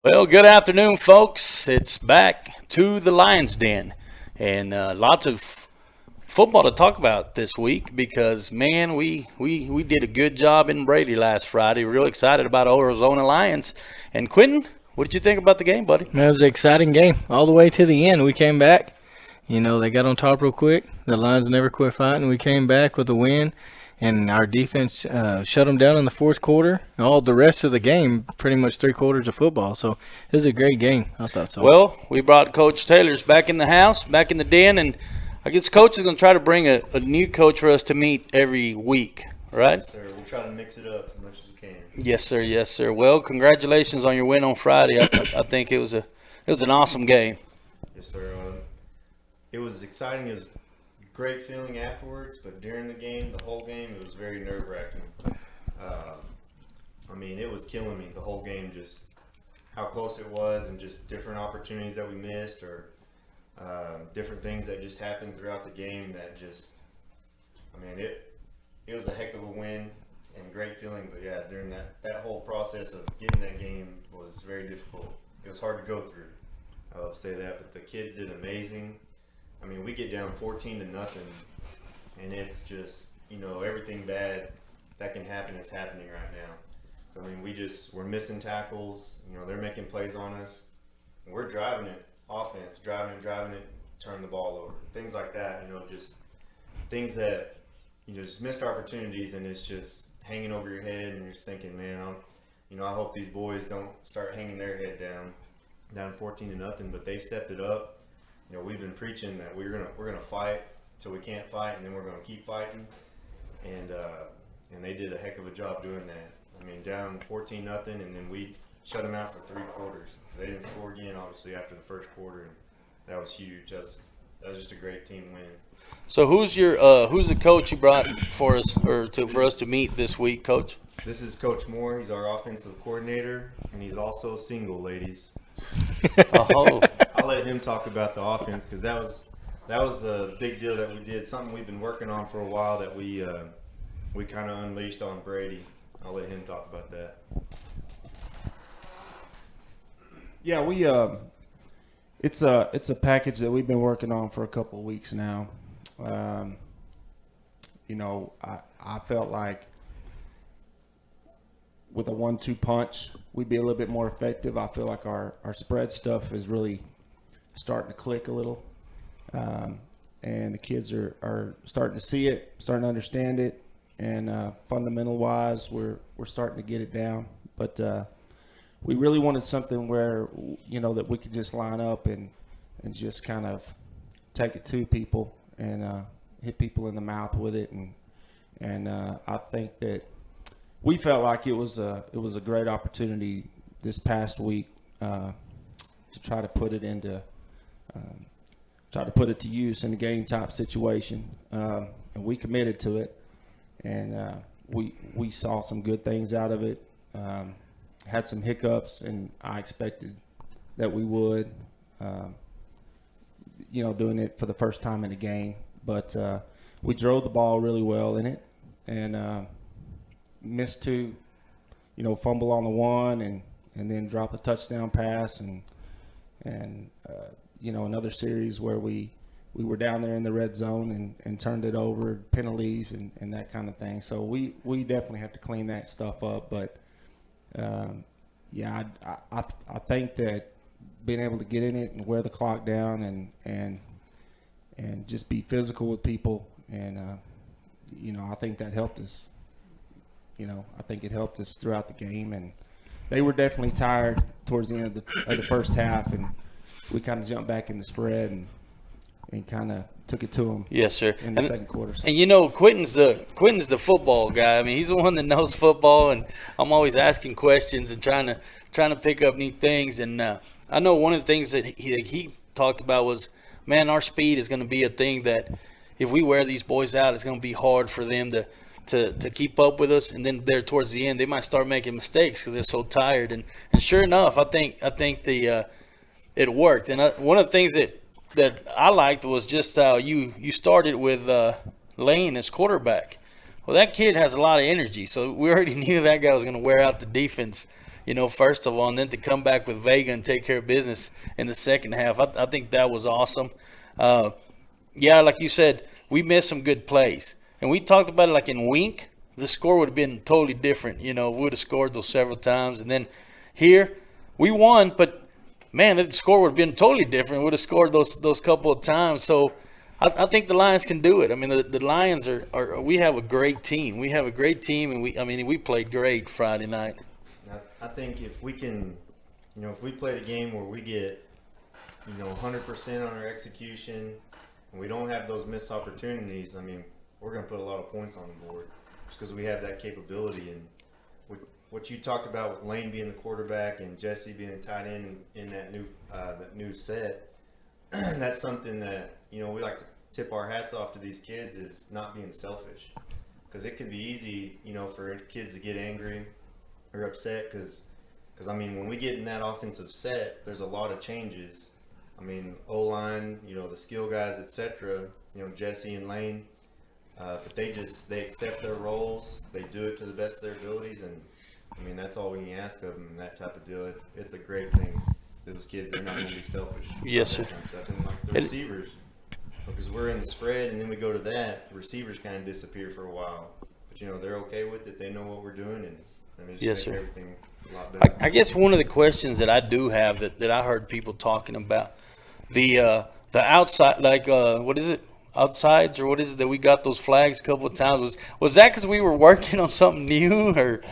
Well, good afternoon, folks. It's back to the Lions Den, and lots of football to talk about this week because man, we did a good job in Brady last Friday. Real excited about Arizona Lions. And Quinton, what did you think about the game, buddy? It was an exciting game all the way to the end. We came back. They got on top real quick. The Lions never quit fighting. We came back with a win, and our defense shut them down in the fourth quarter. All the rest of the game, pretty much 3 quarters of football. So it was a great game. I thought so. Well, we brought Coach Taylor's back in the house, back in the den, and I guess Coach is going to try to bring a new coach for us to meet every week, right? Yes, sir. We'll try to mix it up as much as we can. Yes, sir. Yes, sir. Well, congratulations on your win on Friday. I think it was an awesome game. Yes, sir. It was exciting. It was a great feeling afterwards, but during the game, the whole game, it was very nerve-wracking. It was killing me the whole game, just how close it was and just different opportunities that we missed or different things that just happened throughout the game that just, it was a heck of a win and great feeling. But yeah, during that whole process of getting that game was very difficult. It was hard to go through. I'll say that, but the kids did amazing. We get down 14-0, and it's just, everything bad that can happen is happening right now. So, we're missing tackles. They're making plays on us. And we're driving it, offense, driving it, turn the ball over. Things like that, just things that, just missed opportunities, and it's just hanging over your head, and you're just thinking, man, I hope these boys don't start hanging their head down 14-0, but they stepped it up. We've been preaching that we're gonna fight till we can't fight, and then we're gonna keep fighting, and they did a heck of a job doing that. Down 14-0, and then we shut them out for 3 quarters. They didn't score again, obviously, after the first quarter, and that was huge. That was just a great team win. So who's the coach you brought for us for us to meet this week, Coach? This is Coach Moore. He's our offensive coordinator, and he's also single, ladies. Oh. I'll let him talk about the offense because that was a big deal that we did. Something we've been working on for a while that we kind of unleashed on Brady. I'll let him talk about that. Yeah, it's a package that we've been working on for a couple of weeks now. I felt like with a 1-2 punch, we'd be a little bit more effective. I feel like our spread stuff is really starting to click a little, and the kids are starting to see it, starting to understand it, and fundamental wise, we're starting to get it down. But we really wanted something where that we could just line up and just kind of take it to people and hit people in the mouth with it, and I think that we felt like it was a great opportunity this past week to try to put it to use in a game type situation, and we committed to it, and we saw some good things out of it. Had some hiccups, and I expected that we would, doing it for the first time in a game, but we drove the ball really well in it, and missed 2, fumble on the 1, and then drop a touchdown pass, and another series where we were down there in the red zone and turned it over, penalties and that kind of thing. So we definitely have to clean that stuff up. But I think that being able to get in it and wear the clock down and just be physical with people, and I think that helped us. I think it helped us throughout the game, and they were definitely tired towards the end of the first half, and we kind of jumped back in the spread and kind of took it to them. Yes, sir. In the second quarter. And Quinton's the football guy. He's the one that knows football, and I'm always asking questions and trying to pick up neat things. And I know one of the things that he talked about was, man, our speed is going to be a thing that if we wear these boys out, it's going to be hard for them to keep up with us, and then there towards the end they might start making mistakes because they're so tired. And sure enough, I think it worked. And one of the things that I liked was just how you started with Lane as quarterback. Well, that kid has a lot of energy, so we already knew that guy was going to wear out the defense, first of all, and then to come back with Vega and take care of business in the second half. I think that was awesome. Yeah, like you said, we missed some good plays. And we talked about it like in Wink, the score would have been totally different. We would have scored those several times. And then here, we won, but, man, the score would have been totally different. We would have scored those couple of times. So I think the Lions can do it. I mean, the Lions we have a great team. We have a great team, and we played great Friday night. I think if we can, if we play a game where we get, 100% on our execution and we don't have those missed opportunities, we're going to put a lot of points on the board just because we have that capability. And what you talked about with Lane being the quarterback and Jesse being the tight end in that new set, that's something that, we like to tip our hats off to these kids is not being selfish, because it can be easy, for kids to get angry or upset because when we get in that offensive set, there's a lot of changes. O-line, the skill guys, etc., Jesse and Lane, but they accept their roles, they do it to the best of their abilities, and that's all we can ask of them in that type of deal. It's a great thing. Those kids, they're not going to be selfish. Yes, sir. And like the receivers, because we're in the spread and then we go to that, the receivers kind of disappear for a while. But, they're okay with it. They know what we're doing, and it just makes everything a lot better. I guess one of the questions that I do have that I heard people talking about, the outside, like, what is it? Outsides, or what is it that we got those flags a couple of times? Was that because we were working on something new, or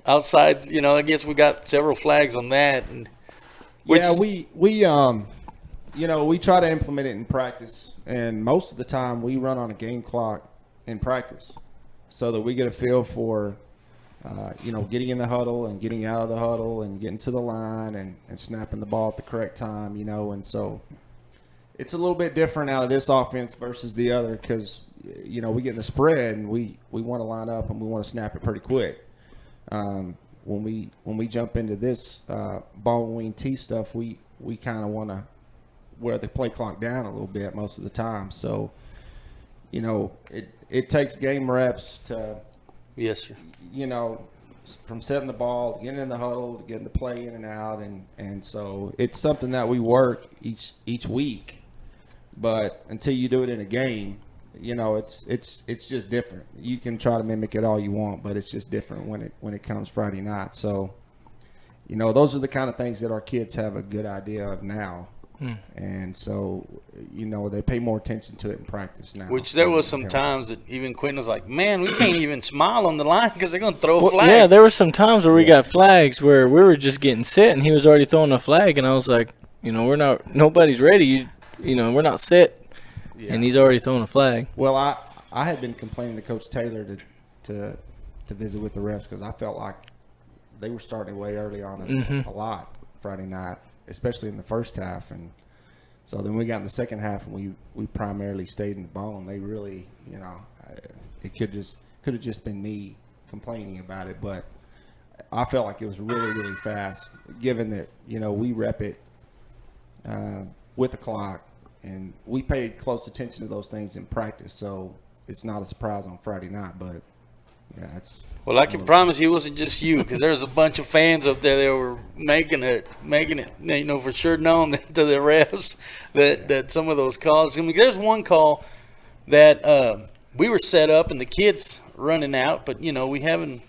outsides? I guess we got several flags on that. And we try to implement it in practice, and most of the time we run on a game clock in practice so that we get a feel for, getting in the huddle and getting out of the huddle and getting to the line and snapping the ball at the correct time, and so it's a little bit different out of this offense versus the other because, we get in the spread and we want to line up and we want to snap it pretty quick. When we jump into this ball and wing tee stuff, we kind of want to wear the play clock down a little bit most of the time. So, it takes game reps to, yes, sir. From setting the ball, to getting in the huddle, to getting the play in and out, and so it's something that we work each week. But until you do it in a game, it's just different. You can try to mimic it all you want, but it's just different when it comes Friday night. So, those are the kind of things that our kids have a good idea of now. And so, they pay more attention to it in practice now. Which there was some times that even Quinton was like, man, we can't even smile on the line because they're going to throw a flag. Yeah, there were some times where we got flags where we were just getting set and he was already throwing a flag. And I was like, nobody's ready. We're not set. Yeah. And he's already throwing a flag. Well, I had been complaining to Coach Taylor to visit with the refs because I felt like they were starting way early on us a lot Friday night, especially in the first half. And so then we got in the second half and we primarily stayed in the ball. And they really, it could have just been me complaining about it. But I felt like it was really, really fast, given that, we rep it with the clock. And we paid close attention to those things in practice, so it's not a surprise on Friday night. But yeah, it's. Well, I can promise you it wasn't just you, because there's a bunch of fans up there that were making it, for sure known to the refs that some of those calls. There's one call that we were set up and the kids running out, but we haven't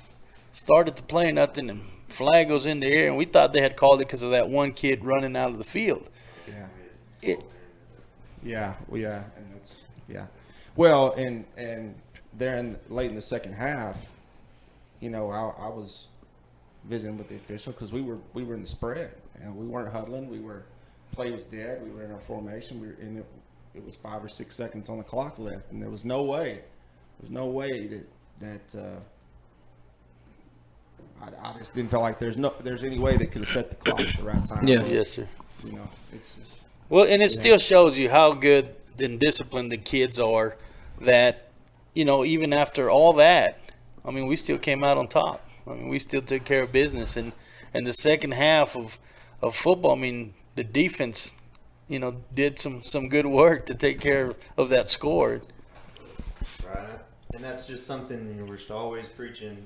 started to play nothing, and flag goes in the air, and we thought they had called it because of that one kid running out of the field. Yeah. And that's Well, and there late in the second half, I was visiting with the official because we were in the spread and we weren't huddling. Play was dead. We were in our formation. We were in it. It was 5 or 6 seconds on the clock left, and there was no way. that I just didn't feel like there's any way they could have set the clock at the right time. Yeah. Yes, sir. It's just. Well, and it still shows you how good and disciplined the kids are that, even after all that, we still came out on top. We still took care of business. And the second half of football, the defense, did some good work to take care of that score. Right. And that's just something we're just always preaching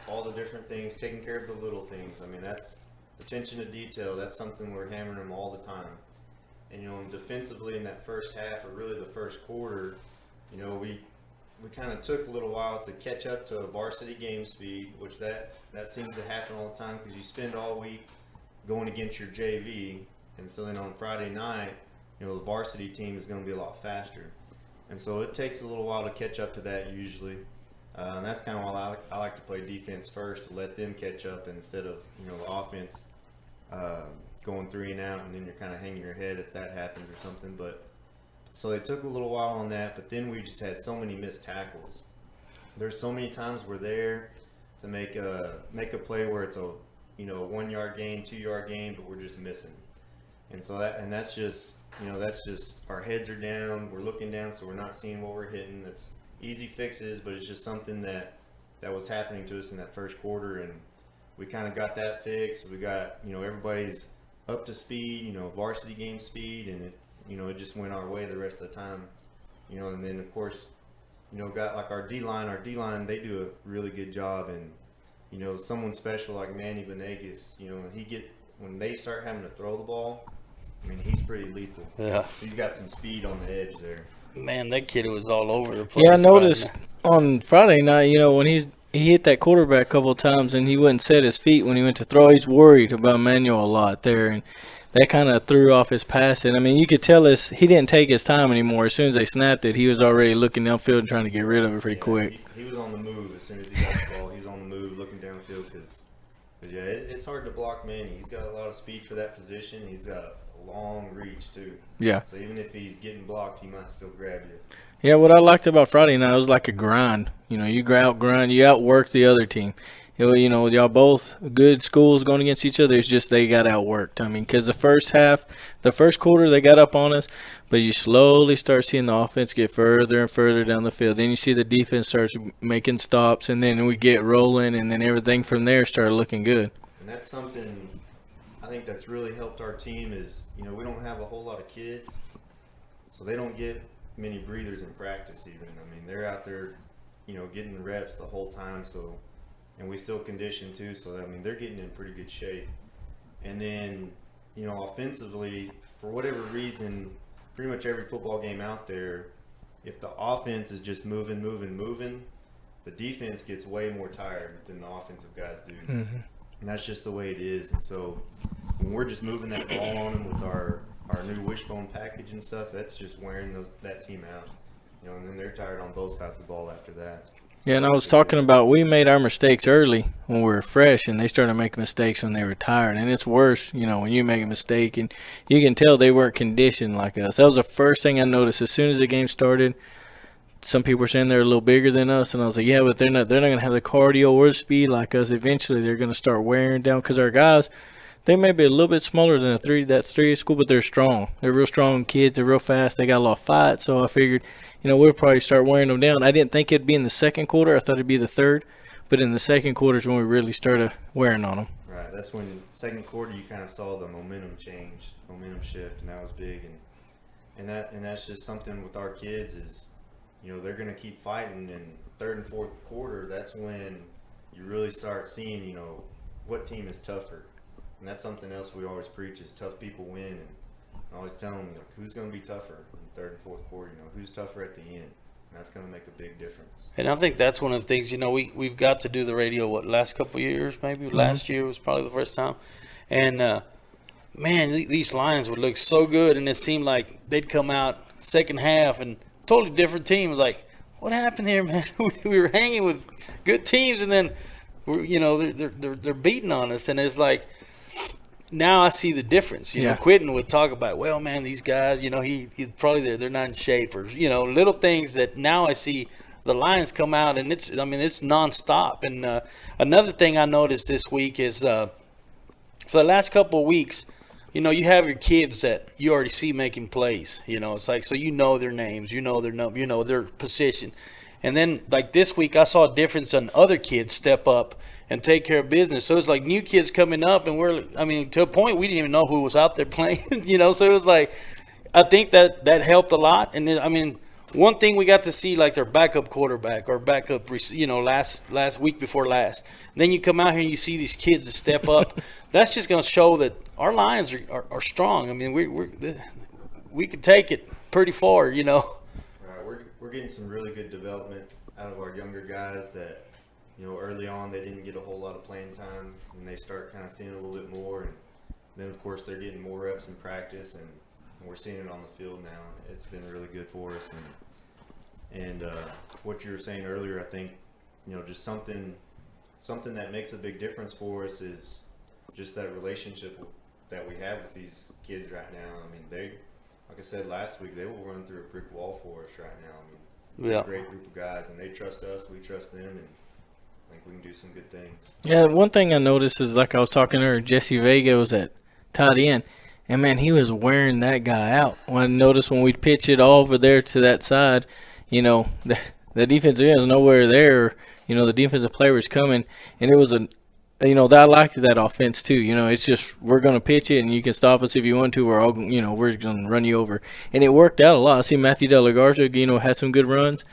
all the different things, taking care of the little things. I mean, that's attention to detail. That's something we're hammering them all the time. And, you know, defensively in that first half, or really the first quarter, you know, we kind of took a little while to catch up to varsity game speed, which that seems to happen all the time because you spend all week going against your JV. And so then on Friday night, you know, the varsity team is going to be a lot faster. And so it takes a little while to catch up to that usually. And that's kind of why I like to play defense first, to let them catch up instead of, you know, the offense going 3 and out, and then you're kind of hanging your head if that happens or something. But so they took a little while on that, but then we just had so many missed tackles. There's so many times we're there to make a play where it's a, you know, 1 yard gain, 2 yard gain, but we're just missing. And so that's just, you know, that's just our heads are down, we're looking down, so we're not seeing what we're hitting. It's easy fixes, but it's just something that was happening to us in that first quarter, and we kind of got that fixed. We got, you know, everybody's up to speed, you know, varsity game speed, and it just went our way the rest of the time, you know. And then of course, you know, got like our D-line, they do a really good job, and you know, someone special like Manny Venegas, you know, when they start having to throw the ball, I mean, he's pretty lethal. Yeah. He's got some speed on the edge there. Man, that kid was all over the place. Yeah, I noticed on Friday night, you know, when he hit that quarterback a couple of times and he wouldn't set his feet when he went to throw. He's worried about Emmanuel a lot there, and that kind of threw off his passing. I mean, you could tell he didn't take his time anymore. As soon as they snapped it, he was already looking downfield and trying to get rid of it pretty quick. He was on the move as soon as he got the ball. He's on the move, looking downfield because yeah, it's hard to block Manny. He's got a lot of speed for that position. He's got a long reach too. Yeah. So even if he's getting blocked, he might still grab you. Yeah, what I liked about Friday night, it was like a grind. You know, you out-grind, you outwork the other team. You know, y'all both good schools going against each other. It's just they got outworked. I mean, because the first quarter, they got up on us, but you slowly start seeing the offense get further and further down the field. Then you see the defense starts making stops, and then we get rolling, and then everything from there started looking good. And that's something I think that's really helped our team is, you know, we don't have a whole lot of kids, so they don't get many breathers in practice even. I mean, they're out there, you know, getting reps the whole time, so, and we still condition too, so I mean, they're getting in pretty good shape. And then, you know, offensively, for whatever reason, pretty much every football game out there, if the offense is just moving, the defense gets way more tired than the offensive guys do. Mm-hmm. And that's just the way it is. And so when we're just moving that ball on them with our new wishbone package and stuff, that's just wearing that team out. You know, and then they're tired on both sides of the ball after that. Yeah, and I was talking about we made our mistakes early when we were fresh, and they started making mistakes when they were tired. And it's worse, you know, when you make a mistake, and you can tell they weren't conditioned like us. That was the first thing I noticed as soon as the game started. Some people were saying they're a little bigger than us, and I was like, yeah, but they're not going to have the cardio or the speed like us. Eventually, they're going to start wearing down because our guys, they may be a little bit smaller than that's 3A school, but they're strong. They're real strong kids. They're real fast. They got a lot of fight, so I figured, you know, we'll probably start wearing them down. I didn't think it'd be in the second quarter. I thought it'd be the third, but in the second quarter is when we really started wearing on them. Right. That's when second quarter you kind of saw the momentum shift, and that was big. And that's just something with our kids is, you know, they're going to keep fighting. And third and fourth quarter, that's when you really start seeing, you know, what team is tougher. And that's something else we always preach is tough people win. And I always tell them, like, who's going to be tougher in third and fourth quarter? You know, who's tougher at the end? And that's going to make a big difference. And I think that's one of the things, you know, we've got to do the radio, last couple of years maybe? Mm-hmm. Last year was probably the first time. And, man, these Lions would look so good, and it seemed like they'd come out second half and totally different team. Like, what happened here, man? We were hanging with good teams, and then, you know, they're beating on us. And it's like, now I see the difference. You know, Quinton would talk about, well, man, these guys, you know, he's probably they're not in shape, or, you know, little things that now I see the Lions come out, and it's nonstop. And another thing I noticed this week is for the last couple of weeks, you know, you have your kids that you already see making plays. You know, it's like, so you know their names, you know their number, you know their position. And then, like this week, I saw a difference on other kids step up and take care of business. So it's like new kids coming up, and to a point we didn't even know who was out there playing, you know. So it was like, I think that helped a lot. And then, one thing we got to see, like their backup quarterback or backup, last week before last. Then you come out here and you see these kids step up. That's just going to show that our Lions are strong. I mean, we can take it pretty far, We're getting some really good development out of our younger guys that, early on they didn't get a whole lot of playing time, and they start kind of seeing a little bit more, and then of course they're getting more reps in practice, and we're seeing it on the field now. It's been really good for us, and what you were saying earlier, I think, just something that makes a big difference for us is just that relationship that we have with these kids right now. I mean, like I said last week, they will run through a brick wall for us right now. I mean, it's a great group of guys, and they trust us, we trust them, and I think we can do some good things. Yeah, one thing I noticed is, like I was talking to her, Jesse Vega was at tight end, and man, he was wearing that guy out. When I noticed when we'd pitch it all over there to that side, the defensive end was nowhere there. The defensive player was coming, and it was I liked that offense too. It's just we're going to pitch it, and you can stop us if you want to. We're all, we're going to run you over, and it worked out a lot. I see Matthew DeLaGarza, had some good runs,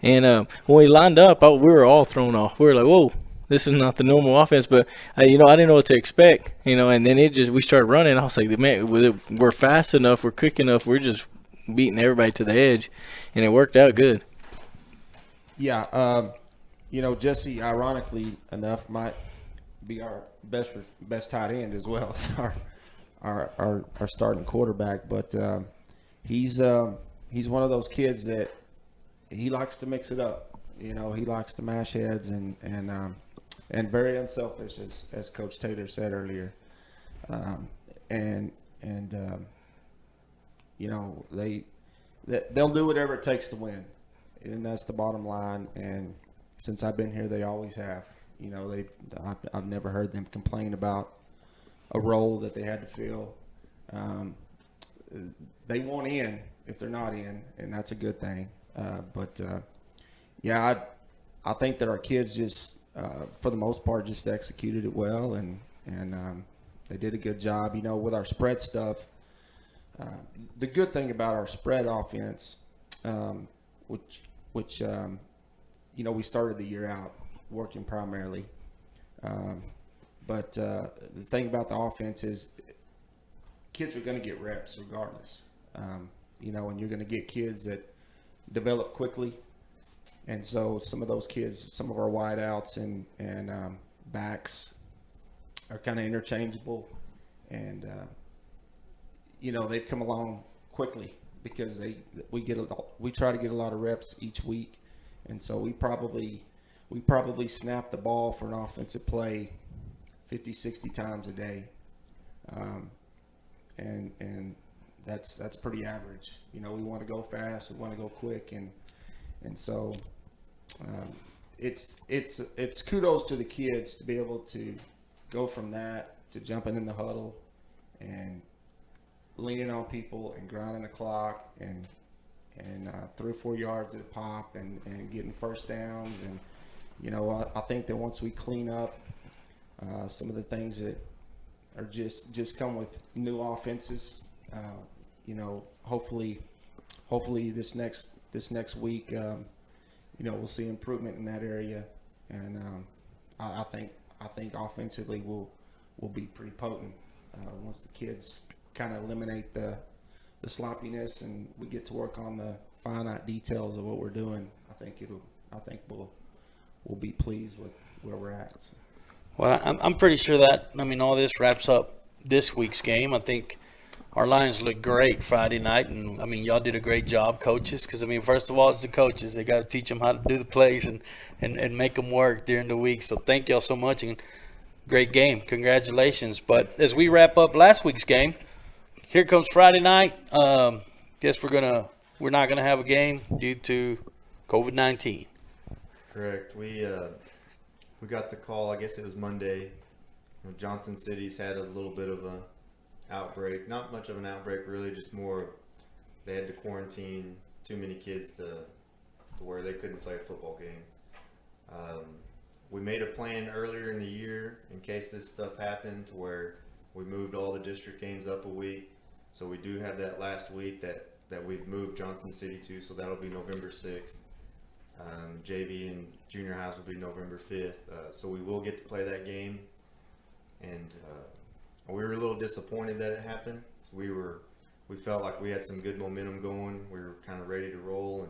and when we lined up, we were all thrown off. We were like, whoa. This is not the normal offense, but I didn't know what to expect, and then we started running. I was like, man, we're fast enough, we're quick enough, we're just beating everybody to the edge, and it worked out good. Yeah, Jesse, ironically enough, might be our best tight end as well as our starting quarterback, but he's one of those kids that he likes to mix it up. He likes to mash heads and very unselfish, as Coach Taylor said earlier. They'll do whatever it takes to win, and that's the bottom line. And since I've been here, they always have. I've never heard them complain about a role that they had to fill. They want in if they're not in, and that's a good thing. I think that our kids just, for the most part, just executed it well, and they did a good job. With our spread stuff, the good thing about our spread offense, which we started the year out working primarily, but the thing about the offense is kids are going to get reps regardless, and you're going to get kids that develop quickly. And so some of those kids, some of our wideouts and backs are kind of interchangeable. And, they've come along quickly because we try to get a lot of reps each week. And so we probably snap the ball for an offensive play 50, 60 times a day. And that's pretty average. We want to go fast, we want to go quick, and so it's kudos to the kids to be able to go from that to jumping in the huddle and leaning on people and grinding the clock and 3 or 4 yards at a pop and getting first downs. And I think that once we clean up some of the things that are just come with new offenses, hopefully this next week, we'll see improvement in that area, and I think offensively we'll be pretty potent once the kids kind of eliminate the sloppiness and we get to work on the finite details of what we're doing. I think we'll be pleased with where we're at. So. Well, I'm pretty sure that all this wraps up this week's game. I think our Lions looked great Friday night, and y'all did a great job, coaches. Because first of all, it's the coaches; they got to teach them how to do the plays and make them work during the week. So thank y'all so much, and great game. Congratulations. But as we wrap up last week's game, here comes Friday night. Guess we're not gonna have a game due to COVID-19. Correct. We got the call. I guess it was Monday. Johnson City's had a little bit of a outbreak. Not much of an outbreak, really. Just more. They had to quarantine too many kids to where they couldn't play a football game. We made a plan earlier in the year in case this stuff happened, to where we moved all the district games up a week. So we do have that last week that that we've moved Johnson City to, so that'll be November 6th. JV and junior highs will be November 5th. So we will get to play that game. And we were a little disappointed that it happened. So we felt like we had some good momentum going. We were kind of ready to roll.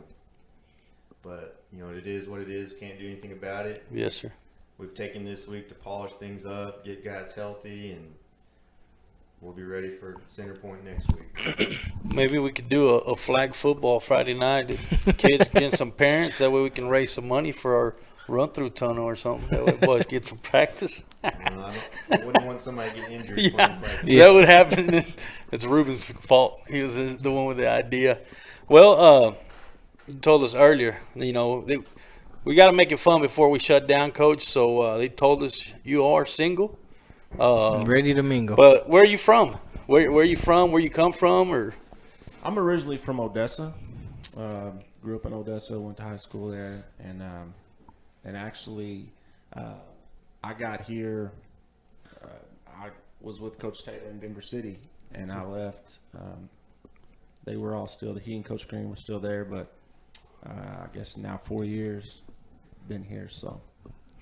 But, you know, it is what it is. Can't do anything about it. Yes, sir. We've taken this week to polish things up, get guys healthy, and we'll be ready for Center Point next week. Maybe we could do a flag football Friday night. Kids getting some parents. That way we can raise some money for our run-through tunnel or something. That way boys get some practice. I wouldn't want somebody to get injured. Yeah, playing flag. that would happen. It's Ruben's fault. He was the one with the idea. Well, you told us earlier, you know, we got to make it fun before we shut down, Coach. So they told us you are single. Ready to mingle. But where are you from? Where are you from? Where you come from? Or I'm originally from Odessa. Grew up in Odessa, went to high school there, and actually I got here. I was with Coach Taylor in Denver City, and I left. They were all still. He and Coach Green were still there, but I guess now 4 years been here. So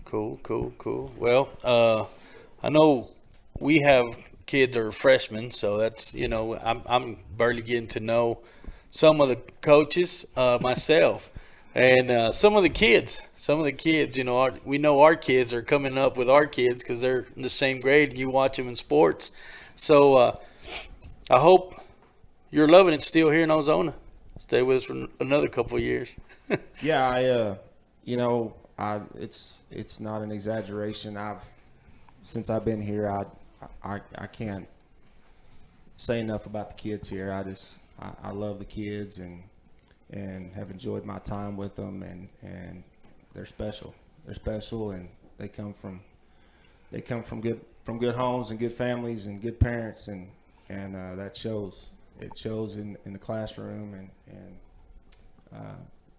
cool. Well, I know we have kids that are freshmen, so that's, you know, I'm barely getting to know some of the coaches myself, and some of the kids. You know, we know our kids are coming up with our kids because they're in the same grade, and you watch them in sports. So I hope you're loving it still here in Ozona. Stay with us for another couple of years. yeah, it's not an exaggeration. Since I've been here, I can't say enough about the kids here. I love the kids and have enjoyed my time with them, and they're special. They're special, and they come from good homes and good families and good parents, and that shows. It shows in the classroom and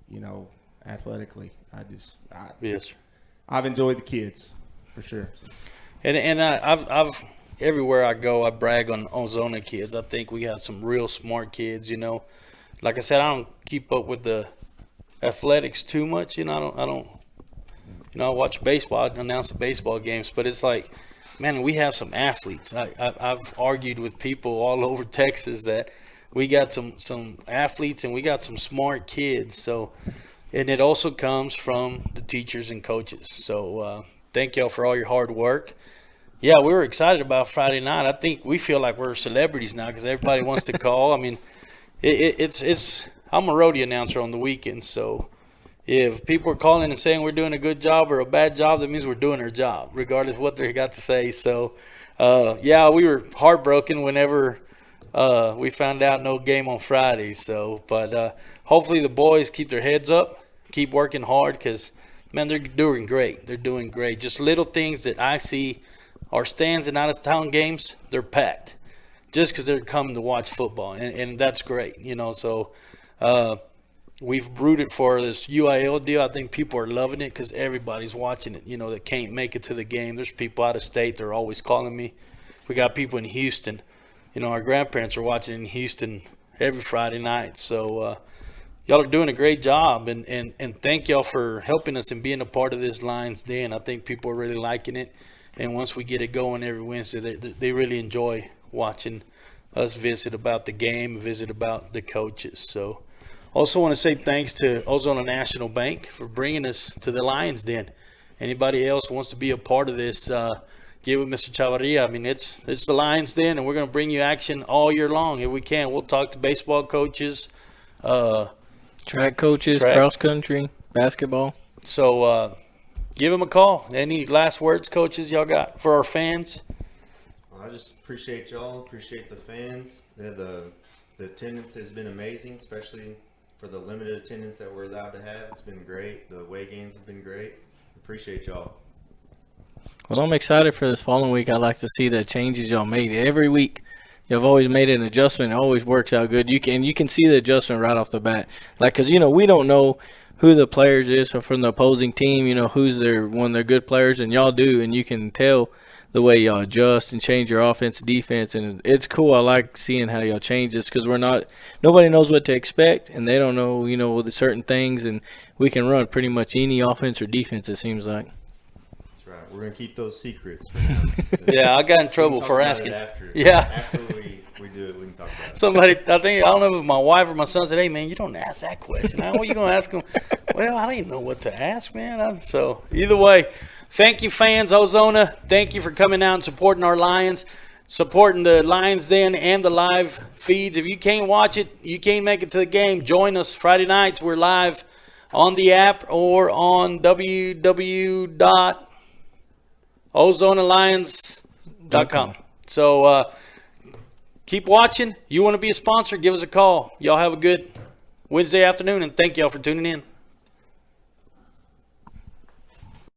you know, athletically. Yes, sir. I've enjoyed the kids for sure. And I've everywhere I go, I brag on Ozona kids. I think we have some real smart kids. You know, like I said, I don't keep up with the athletics too much. You know, I don't. You know, I watch baseball. I announce the baseball games, but it's like, man, we have some athletes. I've argued with people all over Texas that we got some athletes and we got some smart kids. So, and it also comes from the teachers and coaches. So thank y'all for all your hard work. Yeah, we were excited about Friday night. I think we feel like we're celebrities now because everybody wants to call. I mean, it's I'm a rodeo announcer on the weekends, so if people are calling and saying we're doing a good job or a bad job, that means we're doing our job, regardless of what they got to say. So, yeah, we were heartbroken whenever we found out no game on Friday. So, but hopefully the boys keep their heads up, keep working hard because, man, they're doing great. They're doing great. Just little things that I see. Our stands and out-of-town games, they're packed just because they're coming to watch football, and that's great, you know. So we've rooted for this UIL deal. I think people are loving it because everybody's watching it, you know, that can't make it to the game. There's people out of state. They're always calling me. We got people in Houston. You know, our grandparents are watching in Houston every Friday night. So y'all are doing a great job, and thank y'all for helping us and being a part of this Lions Den. I think people are really liking it. And once we get it going every Wednesday, they really enjoy watching us visit about the game, visit about the coaches. So also want to say thanks to Ozona National Bank for bringing us to the Lions Den. Anybody else wants to be a part of this, get with Mr. Chavarria. I mean, it's the Lions Den, and we're going to bring you action all year long if we can. We'll talk to baseball coaches. Track coaches, cross country, basketball. So, give them a call. Any last words, coaches, y'all got for our fans? I just appreciate y'all. Appreciate the fans. The attendance has been amazing, especially for the limited attendance that we're allowed to have. It's been great. The away games have been great. Appreciate y'all. Well, I'm excited for this following week. I like to see the changes y'all made every week. You've always made an adjustment. It always works out good. You can see the adjustment right off the bat. Like, because, you know, we don't know who the players is or from the opposing team, you know, who's one of their good players, and y'all do, and you can tell the way y'all adjust and change your offense and defense, and it's cool. I like seeing how y'all change this because nobody knows what to expect, and they don't know, the certain things, and we can run pretty much any offense or defense, it seems like. That's right. We're going to keep those secrets for now. Yeah, I got in trouble for asking. After we do it, we can talk about it. Somebody, I don't know if it was my wife or my son, said, "Hey, man, you don't ask that question. What are you going to ask them?" Well, I don't even know what to ask, man. So either way, thank you, fans. Ozona, thank you for coming out and supporting our Lions, supporting the Lions Den and the live feeds. If you can't watch it, you can't make it to the game, join us Friday nights. We're live on the app or on www.ozonalions.com. So keep watching. You want to be a sponsor, give us a call. Y'all have a good Wednesday afternoon, and thank y'all for tuning in.